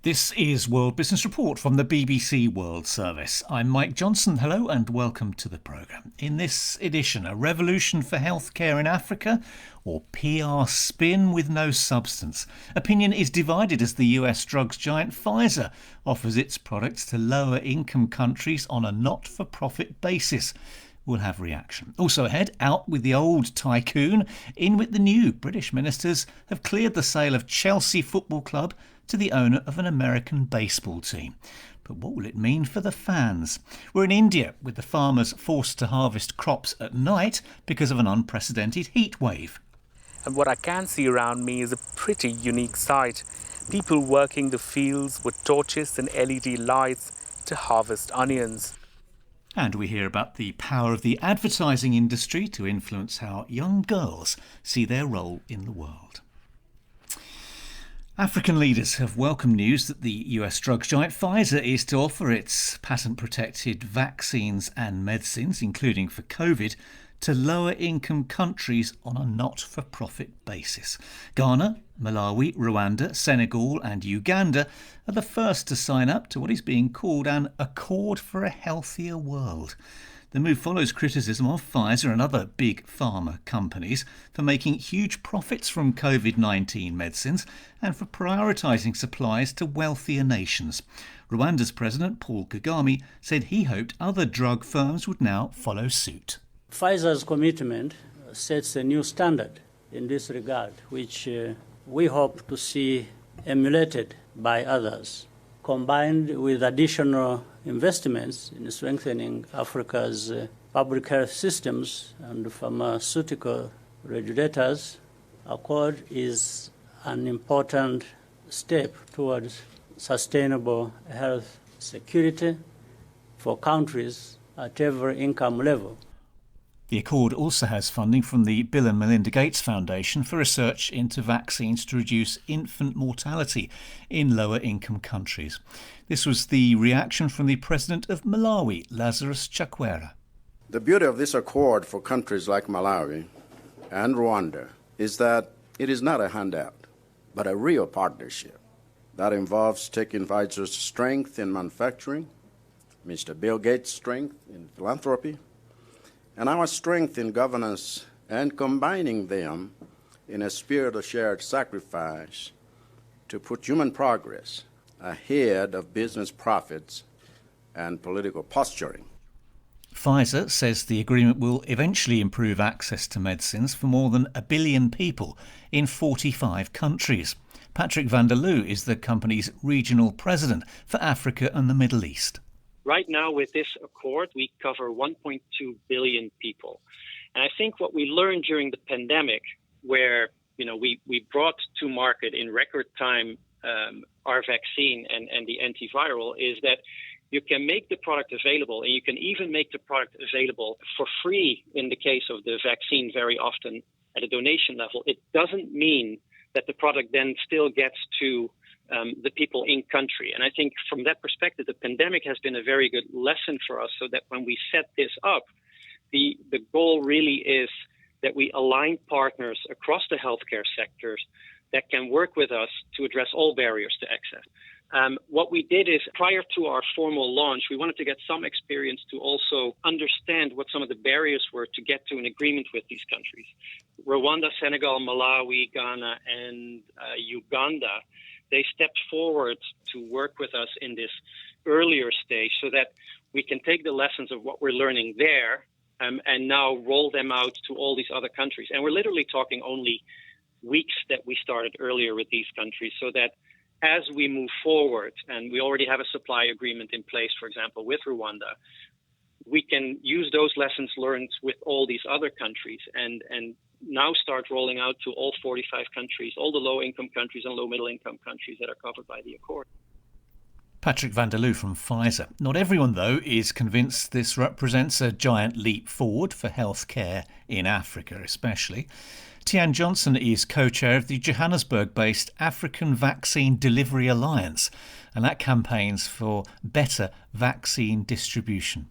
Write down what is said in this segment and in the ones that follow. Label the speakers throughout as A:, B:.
A: This is World Business Report from the BBC World Service. I'm Mike Johnson. Hello and welcome to the programme. In this edition, a revolution for healthcare in Africa or PR spin with no substance. Opinion is divided as the US drugs giant Pfizer offers its products to lower income countries on a not-for-profit basis. We'll have reaction. Also ahead, out with the old tycoon, in with the new. British ministers have cleared the sale of Chelsea Football Club to the owner of an American baseball team. But what will it mean for the fans? We're in India, with the farmers forced to harvest crops at night because of an unprecedented heat wave.
B: And what I can see around me is a pretty unique sight. People working the fields with torches and LED lights to harvest onions.
A: And we hear about the power of the advertising industry to influence how young girls see their role in the world. African leaders have welcomed news that the US drugs giant Pfizer is to offer its patent-protected vaccines and medicines, including for COVID, to lower-income countries on a not-for-profit basis. Ghana, Malawi, Rwanda, Senegal and Uganda are the first to sign up to what is being called an Accord for a Healthier World. The move follows criticism of Pfizer and other big pharma companies for making huge profits from COVID-19 medicines and for prioritising supplies to wealthier nations. Rwanda's President Paul Kagame said he hoped other drug firms would now follow suit.
C: Pfizer's commitment sets a new standard in this regard, which we hope to see emulated by others, combined with additional investments in strengthening Africa's public health systems and pharmaceutical regulators. Accord is an important step towards sustainable health security for countries at every income level.
A: The Accord also has funding from the Bill and Melinda Gates Foundation for research into vaccines to reduce infant mortality in lower-income countries. This was the reaction from the president of Malawi, Lazarus Chakwera.
D: The beauty of this accord for countries like Malawi and Rwanda is that it is not a handout, but a real partnership that involves taking Pfizer's strength in manufacturing, Mr. Bill Gates' strength in philanthropy, and our strength in governance, and combining them in a spirit of shared sacrifice to put human progress ahead of business profits and political posturing.
A: Pfizer says the agreement will eventually improve access to medicines for more than 1 billion people in 45 countries. Patrick van der Loo is the company's regional president for Africa and the Middle East.
E: Right now, with this accord, we cover 1.2 billion people. And I think what we learned during the pandemic, where we brought to market in record time our vaccine and the antiviral, is that you can make the product available, and you can even make the product available for free in the case of the vaccine very often at a donation level. It doesn't mean that the product then still gets to the people in country. And I think from that perspective, the pandemic has been a very good lesson for us, so that when we set this up, the goal really is that we align partners across the healthcare sectors that can work with us to address all barriers to access. What we did is, prior to our formal launch, we wanted to get some experience to also understand what some of the barriers were to get to an agreement with these countries. Rwanda, Senegal, Malawi, Ghana, and Uganda, they stepped forward to work with us in this earlier stage so that we can take the lessons of what we're learning there and now roll them out to all these other countries. And we're literally talking only weeks that we started earlier with these countries, so that as we move forward, and we already have a supply agreement in place, for example, with Rwanda, we can use those lessons learned with all these other countries and now start rolling out to all 45 countries, all the low-income countries and low-middle-income countries that are covered by the Accord.
A: Patrick van der Loo from Pfizer. Not everyone, though, is convinced this represents a giant leap forward for healthcare in Africa, especially. Tian Johnson is co-chair of the Johannesburg-based African Vaccine Delivery Alliance, and that campaigns for better vaccine distribution.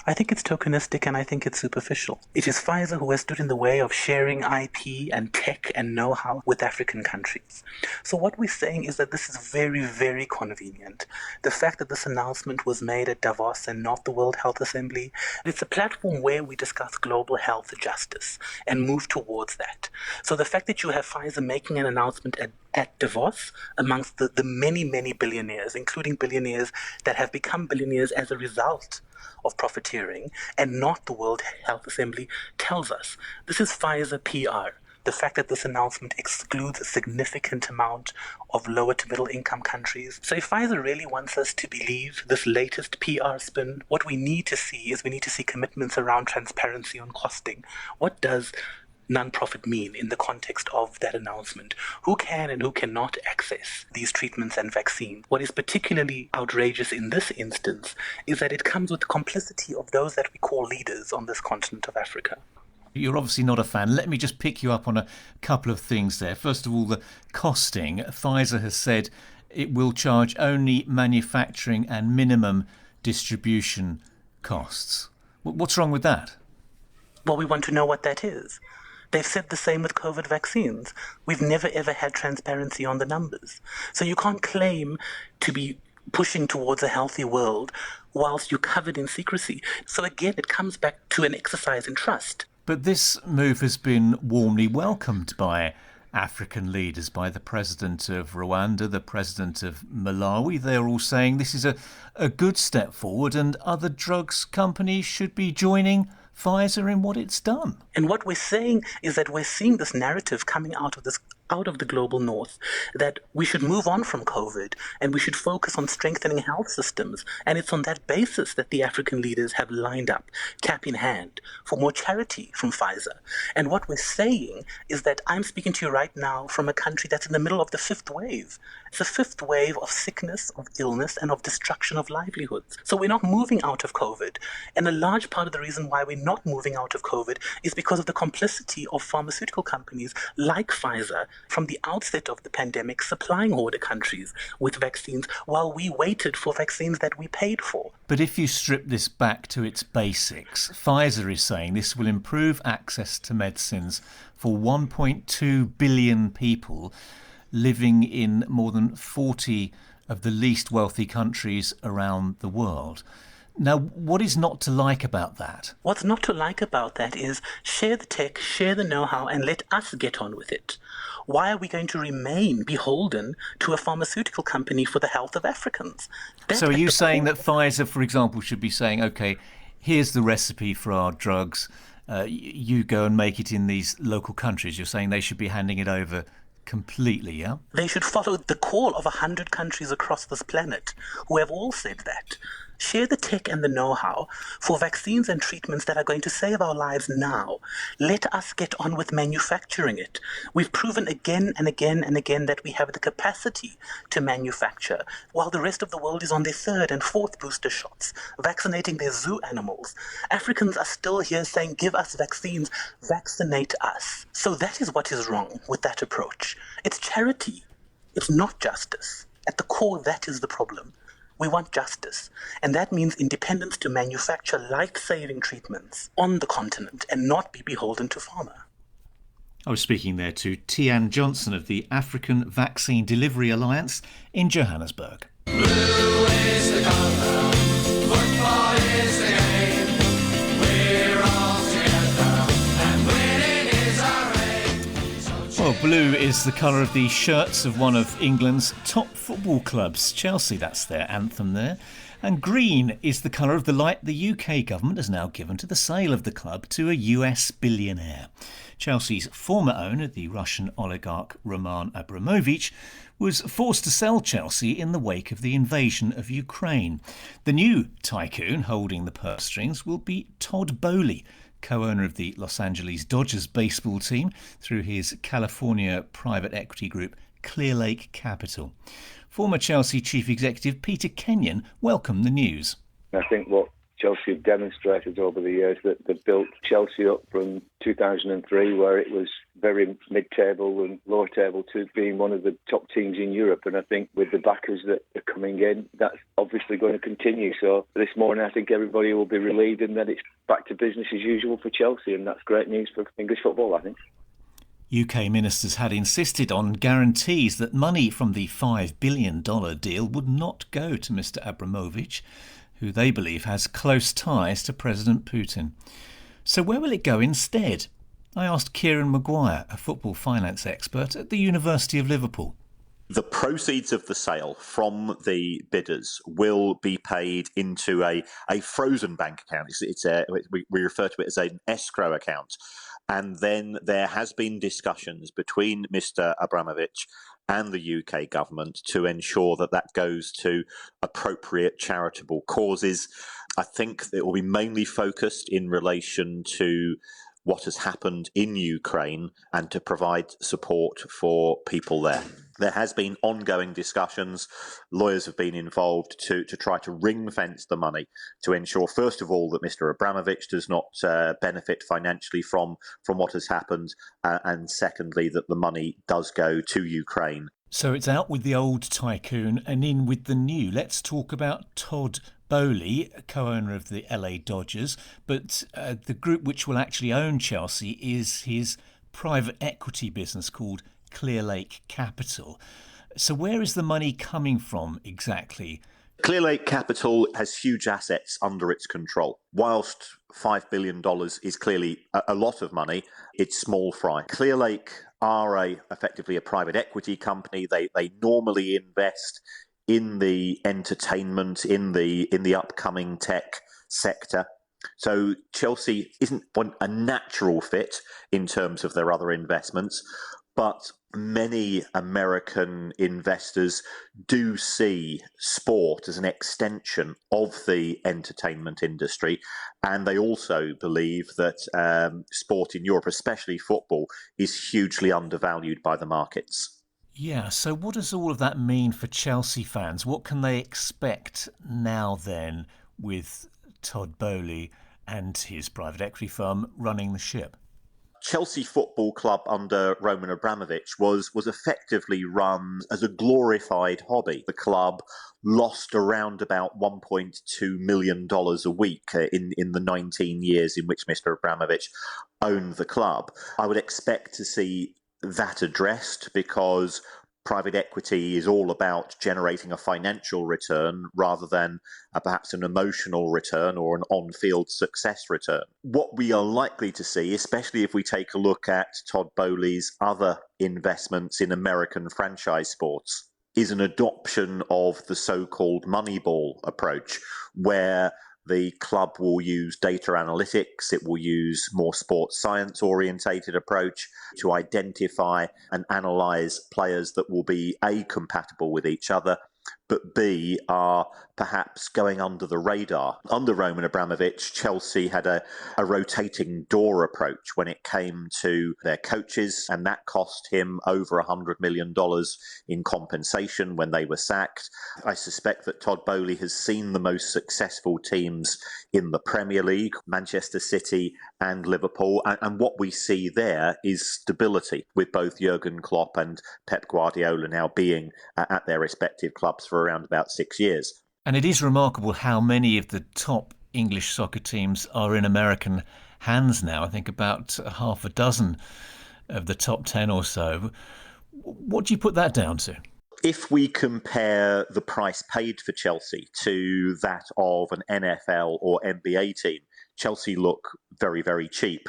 F: I think it's tokenistic and I think it's superficial. It is Pfizer who has stood in the way of sharing IP and tech and know-how with African countries. So what we're saying is that this is very, very convenient. The fact that this announcement was made at Davos and not the World Health Assembly, it's a platform where we discuss global health justice and move towards that. So the fact that you have Pfizer making an announcement at Davos amongst the many, many billionaires, including billionaires that have become billionaires as a result of profiteering and not the World Health Assembly, tells us this is Pfizer PR. The fact that this announcement excludes a significant amount of lower to middle income countries. So if Pfizer really wants us to believe this latest PR spin, what we need to see commitments around transparency on costing. What does non-profit mean in the context of that announcement? Who can and who cannot access these treatments and vaccines? What is particularly outrageous in this instance is that it comes with the complicity of those that we call leaders on this continent of Africa.
A: You're obviously not a fan. Let me just pick you up on a couple of things there. First of all, the costing. Pfizer has said it will charge only manufacturing and minimum distribution costs. What's wrong with that?
F: Well, we want to know what that is. They've said the same with COVID vaccines. We've never ever had transparency on the numbers. So you can't claim to be pushing towards a healthy world whilst you're covered in secrecy. So again, it comes back to an exercise in trust.
A: But this move has been warmly welcomed by African leaders, by the president of Rwanda, the president of Malawi. They're all saying this is a good step forward and other drugs companies should be joining Pfizer in what it's done.
F: And what we're saying is that we're seeing this narrative coming out of the global north, that we should move on from COVID and we should focus on strengthening health systems. And it's on that basis that the African leaders have lined up, cap in hand, for more charity from Pfizer. And what we're saying is that I'm speaking to you right now from a country that's in the middle of the fifth wave. It's a fifth wave of sickness, of illness, and of destruction of livelihoods. So we're not moving out of COVID. And a large part of the reason why we're not moving out of COVID is because of the complicity of pharmaceutical companies like Pfizer from the outset of the pandemic, supplying hoarder countries with vaccines while we waited for vaccines that we paid for.
A: But if you strip this back to its basics, Pfizer is saying this will improve access to medicines for 1.2 billion people living in more than 40 of the least wealthy countries around the world. Now, what is not to like about that?
F: What's not to like about that is share the tech, share the know-how, and let us get on with it. Why are we going to remain beholden to a pharmaceutical company for the health of Africans?
A: So are you saying that Pfizer, for example, should be saying, OK, here's the recipe for our drugs, you go and make it in these local countries? You're saying they should be handing it over completely, yeah?
F: They should follow the call of 100 countries across this planet who have all said that. Share the tech and the know-how for vaccines and treatments that are going to save our lives now. Let us get on with manufacturing it. We've proven again and again and again that we have the capacity to manufacture, while the rest of the world is on their third and fourth booster shots, vaccinating their zoo animals. Africans are still here saying, give us vaccines, vaccinate us. So that is what is wrong with that approach. It's charity. It's not justice. At the core, that is the problem. We want justice, and that means independence to manufacture life-saving treatments on the continent and not be beholden to pharma.
A: I was speaking there to Tian Johnson of the African Vaccine Delivery Alliance in Johannesburg.
G: Blue is the colour, football is the game. We're all together, and winning is our aim.
A: Well, blue is the colour of the shirts of one of England's top football clubs, Chelsea. That's their anthem there. And green is the colour of the light the UK government has now given to the sale of the club to a US billionaire. Chelsea's former owner, the Russian oligarch Roman Abramovich, was forced to sell Chelsea in the wake of the invasion of Ukraine. The new tycoon holding the purse strings will be Todd Boehly, co-owner of the Los Angeles Dodgers baseball team through his California private equity group Clear Lake Capital. Former Chelsea chief executive Peter Kenyon welcomed the news.
H: I think what Chelsea have demonstrated over the years that they've built Chelsea up from 2003, where it was very mid-table and lower table, to being one of the top teams in Europe. And I think with the backers that are coming in, that's obviously going to continue. So this morning, I think everybody will be relieved and that it's back to business as usual for Chelsea, and that's great news for English football, I think.
A: UK ministers had insisted on guarantees that money from the $5 billion deal would not go to Mr Abramovich, who they believe has close ties to President Putin. So where will it go instead? I asked Kieran Maguire, a football finance expert at the University of Liverpool.
I: The proceeds of the sale from the bidders will be paid into a frozen bank account. We refer to it as an escrow account. And then there has been discussions between Mr Abramovich and the UK government to ensure that that goes to appropriate charitable causes. I think it will be mainly focused in relation to what has happened in Ukraine and to provide support for people there. There has been ongoing discussions. Lawyers have been involved to try to ring-fence the money to ensure, first of all, that Mr Abramovich does not benefit financially from what has happened, and secondly, that the money does go to Ukraine.
A: So it's out with the old tycoon and in with the new. Let's talk about Todd Boehly, co-owner of the LA Dodgers, but the group which will actually own Chelsea is his private equity business called Clearlake Capital. So where is the money coming from exactly?
I: Clearlake Capital has huge assets under its control. Whilst $5 billion is clearly a lot of money, it's small fry. Clearlake are effectively a private equity company. They normally invest in the entertainment, in the upcoming tech sector. So Chelsea isn't a natural fit in terms of their other investments, but many American investors do see sport as an extension of the entertainment industry, and they also believe that sport in Europe, especially football, is hugely undervalued by the markets.
A: Yeah, so what does all of that mean for Chelsea fans? What can they expect now then with Todd Boehly and his private equity firm running the ship?
I: Chelsea Football Club under Roman Abramovich was effectively run as a glorified hobby. The club lost around about $1.2 million a week in the 19 years in which Mr Abramovich owned the club. I would expect to see that addressed, because private equity is all about generating a financial return rather than perhaps an emotional return or an on-field success return. What we are likely to see, especially if we take a look at Todd Boehly's other investments in American franchise sports, is an adoption of the so-called Moneyball approach, where the club will use data analytics, it will use more sports science orientated approach to identify and analyse players that will be A, compatible with each other, but B, are perhaps going under the radar. Under Roman Abramovich, Chelsea had a rotating door approach when it came to their coaches, and that cost him over $100 million in compensation when they were sacked. I suspect that Todd Boehly has seen the most successful teams in the Premier League, Manchester City and Liverpool, and what we see there is stability, with both Jurgen Klopp and Pep Guardiola now being at their respective clubs for around about 6 years.
A: And it is remarkable how many of the top English soccer teams are in American hands now. I think about half a dozen of the top 10 or so. What do you put that down to?
I: If we compare the price paid for Chelsea to that of an NFL or NBA team, Chelsea look very, very cheap.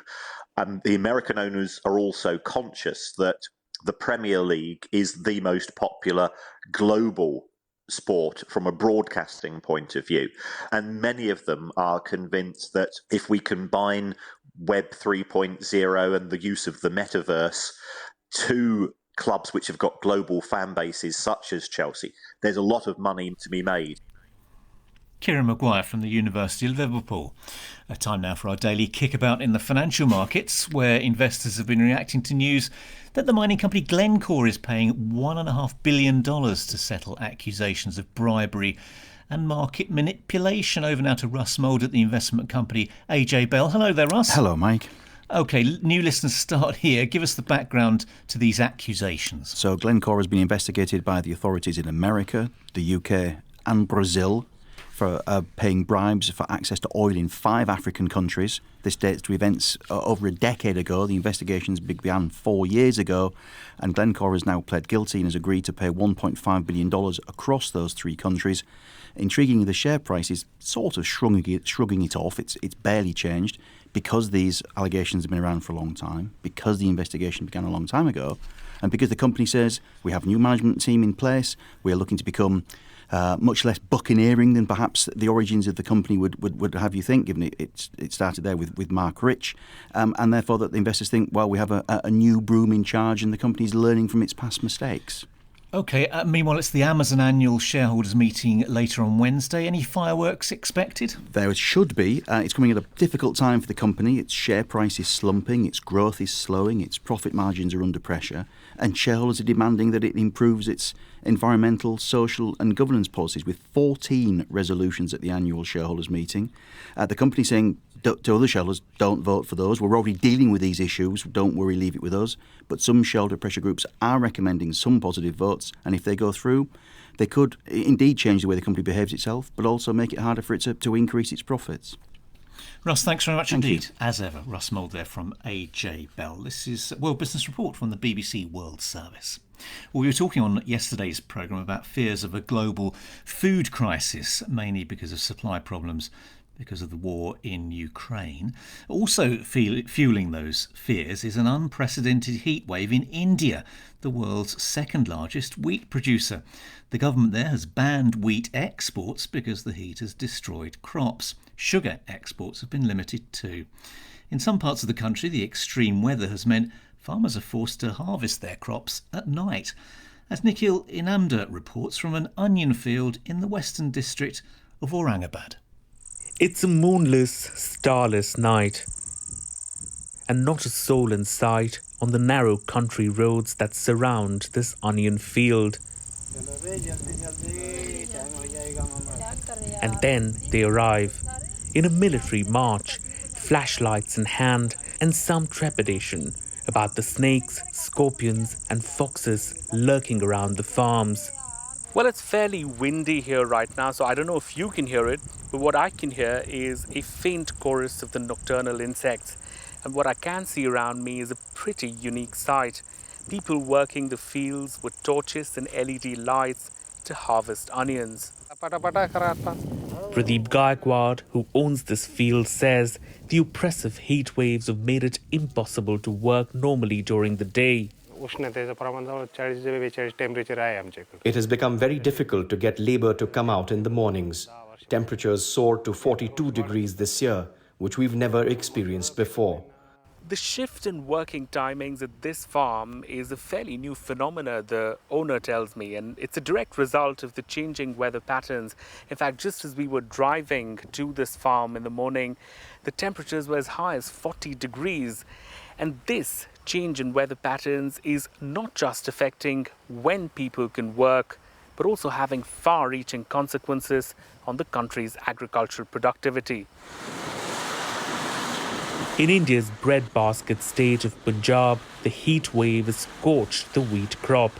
I: The American owners are also conscious that the Premier League is the most popular global sport from a broadcasting point of view. And many of them are convinced that if we combine Web 3.0 and the use of the metaverse to clubs which have got global fan bases such as Chelsea, there's a lot of money to be made.
A: Kieran Maguire from the University of Liverpool. Time now for our daily kickabout in the financial markets, where investors have been reacting to news that the mining company Glencore is paying $1.5 billion to settle accusations of bribery and market manipulation. Over now to Russ Mould at the investment company AJ Bell. Hello there, Russ.
J: Hello, Mike.
A: OK, new listeners start here. Give us the background to these accusations.
J: So Glencore has been investigated by the authorities in America, the UK and Brazil for paying bribes for access to oil in 5 African countries. This dates to events over a decade ago. The investigations began 4 years ago, and Glencore has now pled guilty and has agreed to pay $1.5 billion across those 3 countries. Intriguingly, the share price is sort of shrugging it off. It's barely changed because these allegations have been around for a long time, because the investigation began a long time ago, and because the company says we have a new management team in place, we are looking to become much less buccaneering than perhaps the origins of the company would have you think, given it started there with Mark Rich, and therefore that the investors think, well, we have a new broom in charge and the company's learning from its past mistakes.
A: OK, meanwhile, it's the Amazon annual shareholders meeting later on Wednesday. Any fireworks expected?
J: There should be. It's coming at a difficult time for the company. Its share price is slumping, its growth is slowing, its profit margins are under pressure, and shareholders are demanding that it improves its environmental, social and governance policies, with 14 resolutions at the annual shareholders meeting. The company saying to other shareholders, don't vote for those. We're already dealing with these issues. Don't worry, leave it with us. But some shareholder pressure groups are recommending some positive votes, and if they go through, they could indeed change the way the company behaves itself, but also make it harder for it to increase its profits.
A: Russ, thanks very much indeed.
J: You.
A: As ever, Russ Mould there from AJ Bell. This is World Business Report from the BBC World Service. Well, we were talking on yesterday's programme about fears of a global food crisis, mainly because of supply problems because of the war in Ukraine. Also fueling those fears is an unprecedented heat wave in India, the world's second largest wheat producer. The government there has banned wheat exports because the heat has destroyed crops. Sugar exports have been limited too. In some parts of the country, the extreme weather has meant farmers are forced to harvest their crops at night. As Nikhil Inamdar reports from an onion field in the western district of Aurangabad.
B: It's a moonless, starless night, and not a soul in sight on the narrow country roads that surround this onion field. And then they arrive, in a military march, flashlights in hand, and some trepidation about the snakes, scorpions and foxes lurking around the farms. Well, it's fairly windy here right now, so I don't know if you can hear it, but what I can hear is a faint chorus of the nocturnal insects. And what I can see around me is a pretty unique sight. People working the fields with torches and LED lights to harvest onions. Pradeep Gaikwad, who owns this field, says the oppressive heat waves have made it impossible to work normally during the day.
K: It has become very difficult to get labor to come out in the mornings. Temperatures soared to 42 degrees this year, which we've never experienced before.
B: The shift in working timings at this farm is a fairly new phenomena, the owner tells me, and it's a direct result of the changing weather patterns. In fact, just as we were driving to this farm in the morning, the temperatures were as high as 40 degrees. And this change in weather patterns is not just affecting when people can work, but also having far-reaching consequences on the country's agricultural productivity. In India's breadbasket state of Punjab, the heat wave has scorched the wheat crop.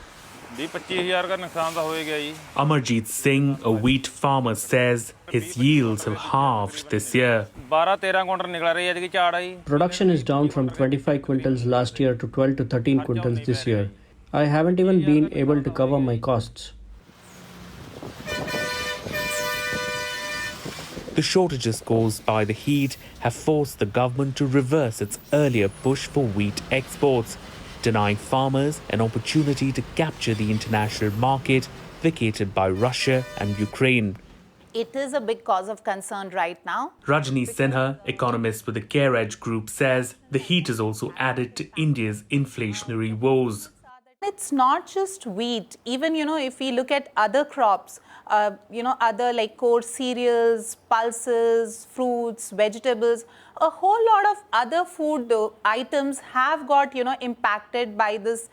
B: Amarjeet Singh, a wheat farmer, says his yields have halved this year.
C: Production is down from 25 quintals last year to 12 to 13 quintals this year. I haven't even been able to cover my costs.
B: The shortages caused by the heat have forced the government to reverse its earlier push for wheat exports, denying farmers an opportunity to capture the international market vacated by Russia and Ukraine.
L: It is a big cause of concern right now.
B: Rajni Sinha, economist with the CareEdge Group, says the heat has also added to India's inflationary woes.
L: It's not just wheat. Even, if we look at other crops, other like core cereals, pulses, fruits, vegetables, a whole lot of other food items have got, impacted by this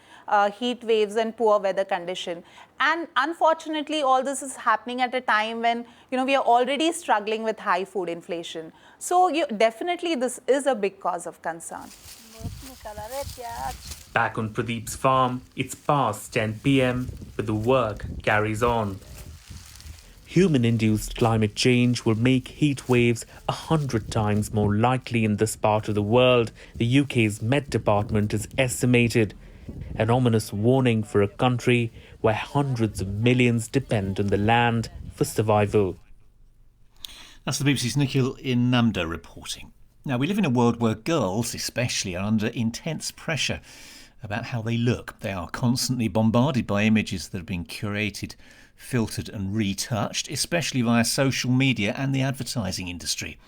L: heat waves and poor weather condition. And unfortunately, all this is happening at a time when, we are already struggling with high food inflation. So definitely this is a big cause of concern.
B: Back on Pradeep's farm, it's past 10 p.m, but the work carries on. Human-induced climate change will make heat waves 100 times more likely in this part of the world, the UK's Met Department has estimated. An ominous warning for a country where hundreds of millions depend on the land for survival.
A: That's the BBC's Nikhil Inamda reporting. Now, we live in a world where girls, especially, are under intense pressure about how they look. They are constantly bombarded by images that have been curated, filtered and retouched, especially via social media and the advertising industry.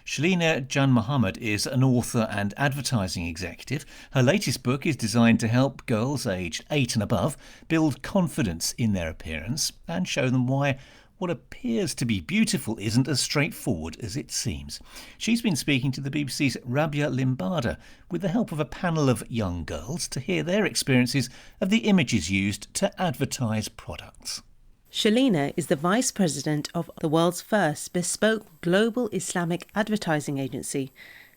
A: Shalina Jan Mohammed is an author and advertising executive. Her latest book is designed to help girls aged 8 and above build confidence in their appearance and show them why what appears to be beautiful isn't as straightforward as it seems. She's been speaking to the BBC's Rabia Limbada with the help of a panel of young girls to hear their experiences of the images used to advertise products.
M: Shalina is the vice president of the world's first bespoke global Islamic advertising agency.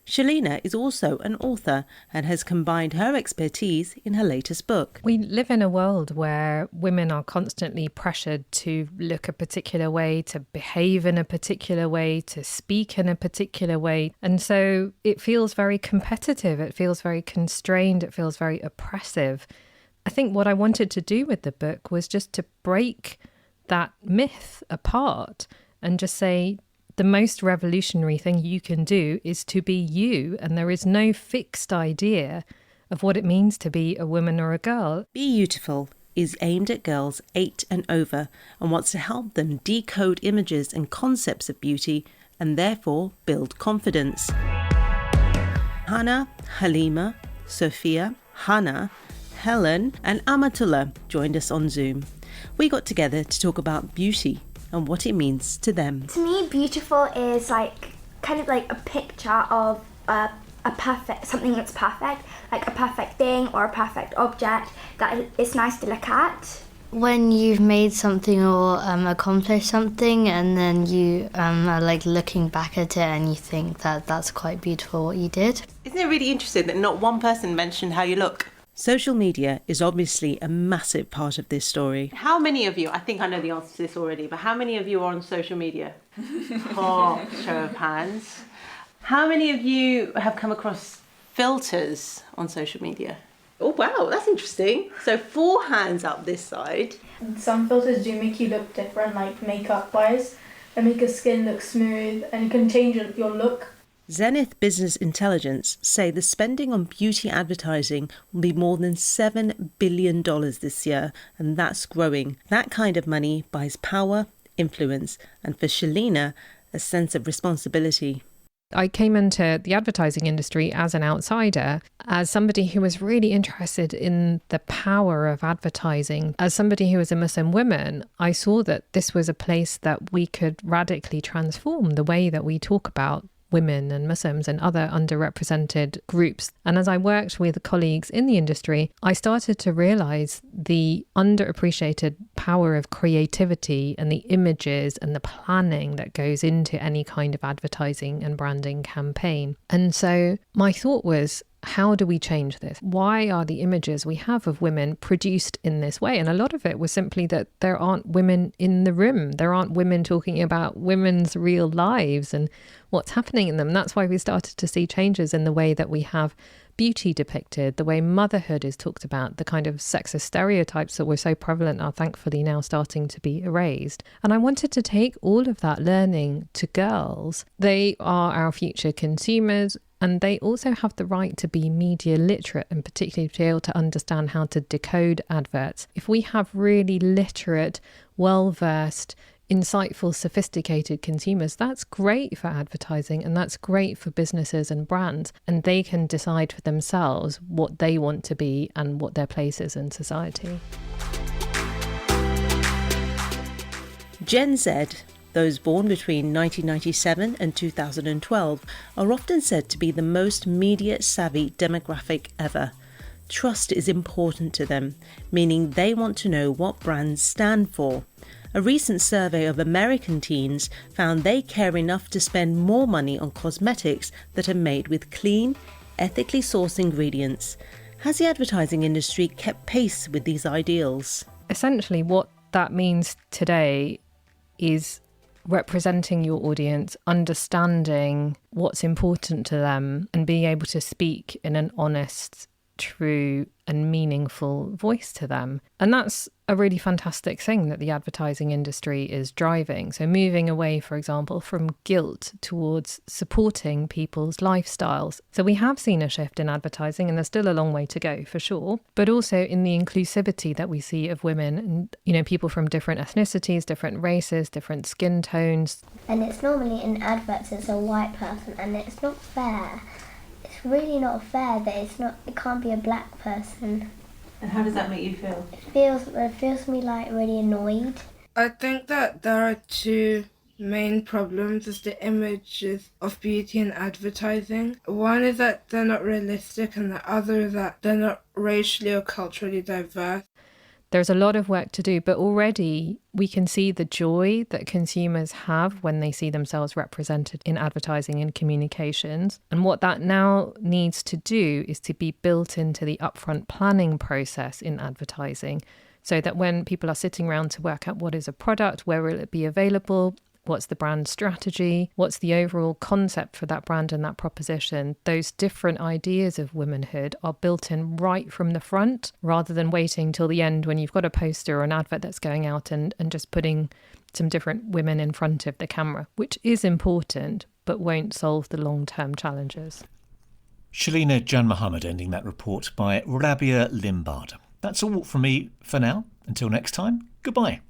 M: Shalina is also an author and has combined her expertise in her latest book.
N: We live in a world where women are constantly pressured to look a particular way, to behave in a particular way, to speak in a particular way. And so it feels very competitive, it feels very constrained, it feels very oppressive. I think what I wanted to do with the book was just to break that myth apart and just say, the most revolutionary thing you can do is to be you, and there is no fixed idea of what it means to be a woman or a girl.
M: Be Beautiful is aimed at girls 8 and over and wants to help them decode images and concepts of beauty and therefore build confidence. Hannah, Halima, Sophia, Hannah, Helen and Amatullah joined us on Zoom. We got together to talk about beauty and what it means to them.
O: To me, beautiful is kind of like a picture of a perfect, something that's perfect, like a perfect thing or a perfect object that it's nice to look at.
P: When you've made something or accomplished something and then you are looking back at it and you think that that's quite beautiful what you did.
M: Isn't it really interesting that not one person mentioned how you look? Social media is obviously a massive part of this story. How many of you, I think I know the answer to this already, but how many of you are on social media? Oh, show of hands. How many of you have come across filters on social media? Oh, wow, that's interesting. So 4 hands up this side.
Q: Some filters do make you look different, like makeup-wise. They make your skin look smooth and you can change your look.
M: Zenith Business Intelligence say the spending on beauty advertising will be more than $7 billion this year, and that's growing. That kind of money buys power, influence, and for Shalina, a sense of responsibility.
N: I came into the advertising industry as an outsider, as somebody who was really interested in the power of advertising. As somebody who was a Muslim woman, I saw that this was a place that we could radically transform the way that we talk about women and Muslims and other underrepresented groups. And as I worked with colleagues in the industry, I started to realize the underappreciated power of creativity and the images and the planning that goes into any kind of advertising and branding campaign. And so my thought was, how do we change this? Why are the images we have of women produced in this way? And a lot of it was simply that there aren't women in the room. There aren't women talking about women's real lives and what's happening in them. That's why we started to see changes in the way that we have beauty depicted, the way motherhood is talked about, the kind of sexist stereotypes that were so prevalent are thankfully now starting to be erased. And I wanted to take all of that learning to girls. They are our future consumers, and they also have the right to be media literate and particularly to be able to understand how to decode adverts. If we have really literate, well-versed, insightful, sophisticated consumers, that's great for advertising and that's great for businesses and brands. And they can decide for themselves what they want to be and what their place is in society.
M: Gen Z, those born between 1997 and 2012, are often said to be the most media-savvy demographic ever. Trust is important to them, meaning they want to know what brands stand for. A recent survey of American teens found they care enough to spend more money on cosmetics that are made with clean, ethically sourced ingredients. Has the advertising industry kept pace with these ideals?
N: Essentially, what that means today is representing your audience, understanding what's important to them, and being able to speak in an honest, true and meaningful voice to them. And that's a really fantastic thing that the advertising industry is driving. So moving away, for example, from guilt towards supporting people's lifestyles. So we have seen a shift in advertising, and there's still a long way to go for sure, but also in the inclusivity that we see of women and, you know, people from different ethnicities, different races, different skin tones.
R: And it's normally in adverts it's a white person, and it's not fair. It's really not fair that it can't be a black person.
M: And how does that make you feel?
R: It feels me like really annoyed.
S: I think that there are two main problems with the images of beauty in advertising. One is that they're not realistic, and the other is that they're not racially or culturally diverse.
N: There's a lot of work to do, but already we can see the joy that consumers have when they see themselves represented in advertising and communications. And what that now needs to do is to be built into the upfront planning process in advertising, so that when people are sitting around to work out what is a product, where will it be available, what's the brand strategy, what's the overall concept for that brand and that proposition, those different ideas of womanhood are built in right from the front, rather than waiting till the end when you've got a poster or an advert that's going out and just putting some different women in front of the camera, which is important but won't solve the long-term challenges.
A: Shalina Jan Mohammed ending that report by Rabia Limbard. That's all from me for now. Until next time, goodbye.